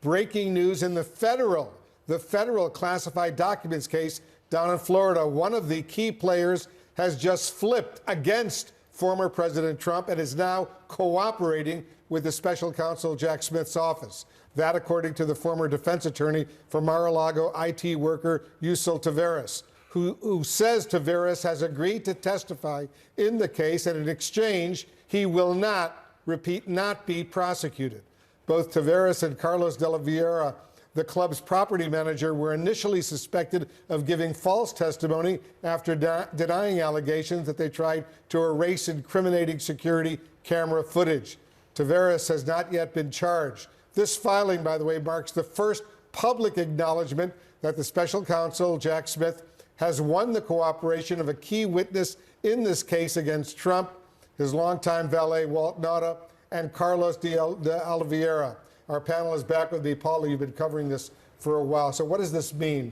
Breaking news in the federal classified documents case down in Florida. One of the key players has just flipped against former President Trump and is now cooperating with the special counsel Jack Smith's office. That, according to the former defense attorney for Mar-a-Lago IT worker Yuscil Taveras, who says Taveras has agreed to testify in the case, and in exchange, he will not, repeat, not be prosecuted. Both Taveras and Carlos de la Vieira, the club's property manager, were initially suspected of giving false testimony after denying allegations that they tried to erase incriminating security camera footage. Taveras has not yet been charged. This filing, by the way, marks the first public acknowledgement that the special counsel, Jack Smith, has won the cooperation of a key witness in this case against Trump, his longtime valet, Walt Nauta, and Carlos de Oliveira. Our panel is back with me. Paula, you've been covering this for a while. So what does this mean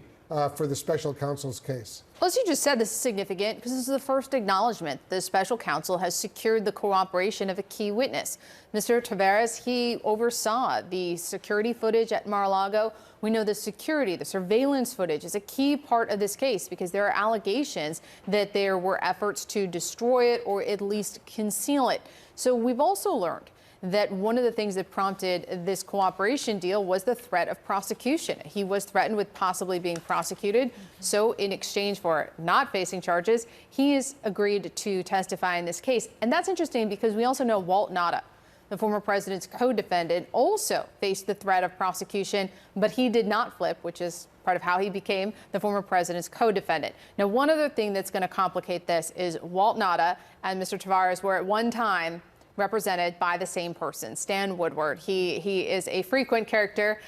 for the special counsel's case? Well, as you just said, this is significant because this is the first acknowledgement the special counsel has secured the cooperation of a key witness. Mr. Taveras, he oversaw the security footage at Mar-a-Lago. We know the security, the surveillance footage is a key part of this case because there are allegations that there were efforts to destroy it or at least conceal it. So we've also learned that one of the things that prompted this cooperation deal was the threat of prosecution. He was threatened with possibly being prosecuted. So in exchange for not facing charges, he has agreed to testify in this case. And that's interesting because we also know Walt Nauta, the former president's co-defendant, also faced the threat of prosecution, but he did not flip, which is part of how he became the former president's co-defendant. Now, one other thing that's going to complicate this is Walt Nauta and Mr. Taveras were at one time represented by the same person, Stan Woodward. He is a frequent character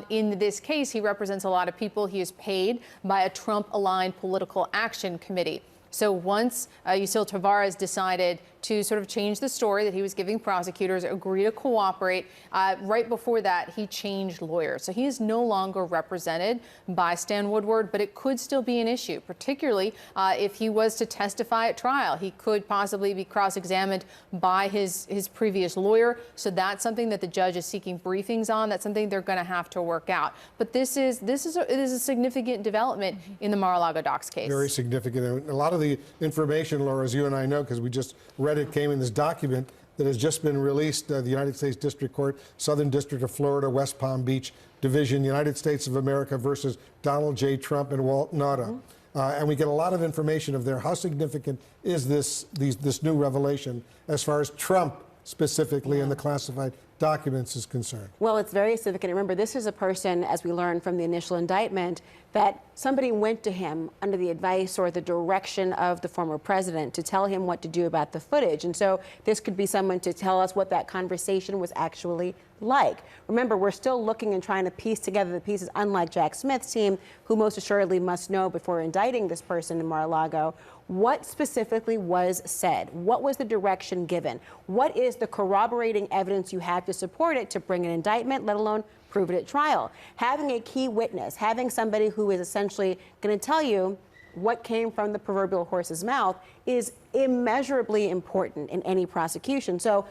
in this case. He represents a lot of people. He is paid by a Trump-aligned political action committee. So once Yuscil Taveras decided to sort of change the story that he was giving prosecutors, agree to cooperate, right before that, he changed lawyers. So he is no longer represented by Stan Woodward, but it could still be an issue, particularly if he was to testify at trial. He could possibly be cross-examined by his previous lawyer. So that's something that the judge is seeking briefings on. That's something they're going to have to work out. But it is a significant development in the Mar-a-Lago docs case. Very significant. And a lot of the information, Laura, as you and I know, because we just read it, came in this document that has just been released, the United States District Court, Southern District of Florida, West Palm Beach Division, United States of America versus Donald J. Trump and Walt Nauta. And we get a lot of information of there. How significant is this new revelation as far as Trump specifically and the classified documents is concerned? Well, it's very significant. Remember, this is a person, as we learned from the initial indictment, that somebody went to him under the advice or the direction of the former president to tell him what to do about the footage. And so this could be someone to tell us what that conversation was actually like. Remember, we're still looking and trying to piece together the pieces, unlike Jack Smith's team, who most assuredly must know before indicting this person in Mar-a-Lago, what specifically was said? What was the direction given? What is the corroborating evidence you have to support it to bring an indictment, let alone prove it at trial? Having a key witness, having somebody who is essentially going to tell you what came from the proverbial horse's mouth is immeasurably important in any prosecution. So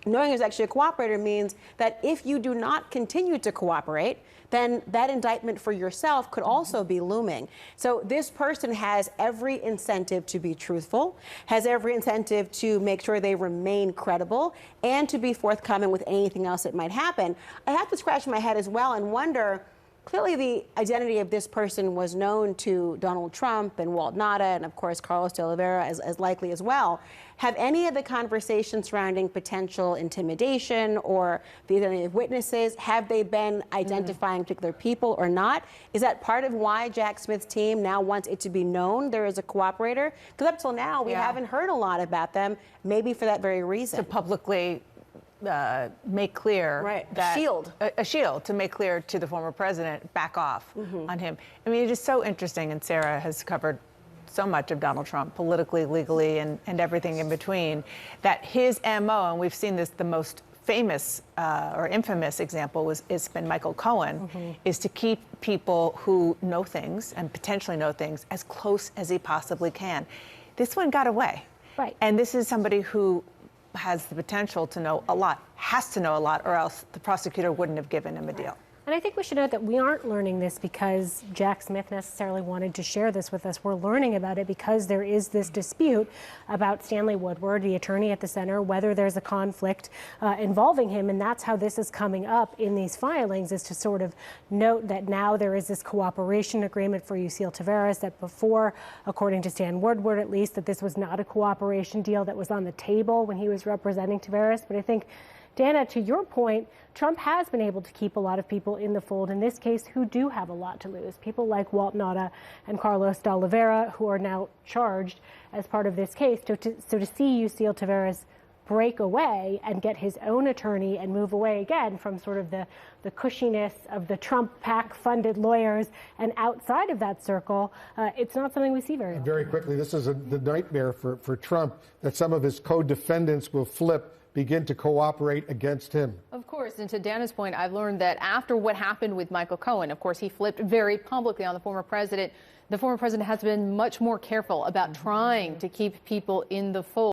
knowing there's actually a cooperator means that if you do not continue to cooperate, then that indictment for yourself could also be looming. So this person has every incentive to be truthful, has every incentive to make sure they remain credible, and to be forthcoming with anything else that might happen. I have to scratch my head as well and wonder, clearly the identity of this person was known to Donald Trump and Walt Nauta and, of course, Carlos de Oliveira as likely as well. Have any of the conversations surrounding potential intimidation or the identity of witnesses, have they been identifying particular people or not? Is that part of why Jack Smith's team now wants it to be known there is a cooperator? Because up till now, we haven't heard a lot about them, maybe for that very reason. To publicly make clear that a shield to make clear to the former president, back off on him. I mean, it is so interesting, and Sarah has covered so much of Donald Trump politically, legally, and everything in between, that his MO, and we've seen this, the most famous or infamous example has been Michael Cohen, is to keep people who know things and potentially know things as close as he possibly can. This one got away. Right. And this is somebody who has the potential to know a lot, has to know a lot, or else the prosecutor wouldn't have given him a deal. And I think we should note that we aren't learning this because Jack Smith necessarily wanted to share this with us. We're learning about it because there is this dispute about Stanley Woodward, the attorney at the center, whether there's a conflict involving him. And that's how this is coming up in these filings, is to sort of note that now there is this cooperation agreement for Yuscil Taveras, that before, according to Stan Woodward at least, that this was not a cooperation deal that was on the table when he was representing Taveras. But I think, Dana, to your point, Trump has been able to keep a lot of people in the fold in this case who do have a lot to lose. People like Walt Nauta and Carlos de Oliveira, who are now charged as part of this case. So to see Yuscil Taveras break away and get his own attorney and move away again from sort of the cushiness of the Trump PAC-funded lawyers and outside of that circle, it's not something we see very often. Very quickly, this is the nightmare for Trump, that some of his co-defendants will begin to cooperate against him. Of course, and to Dana's point, I've learned that after what happened with Michael Cohen, of course, he flipped very publicly on the former president. The former president has been much more careful about trying to keep people in the fold.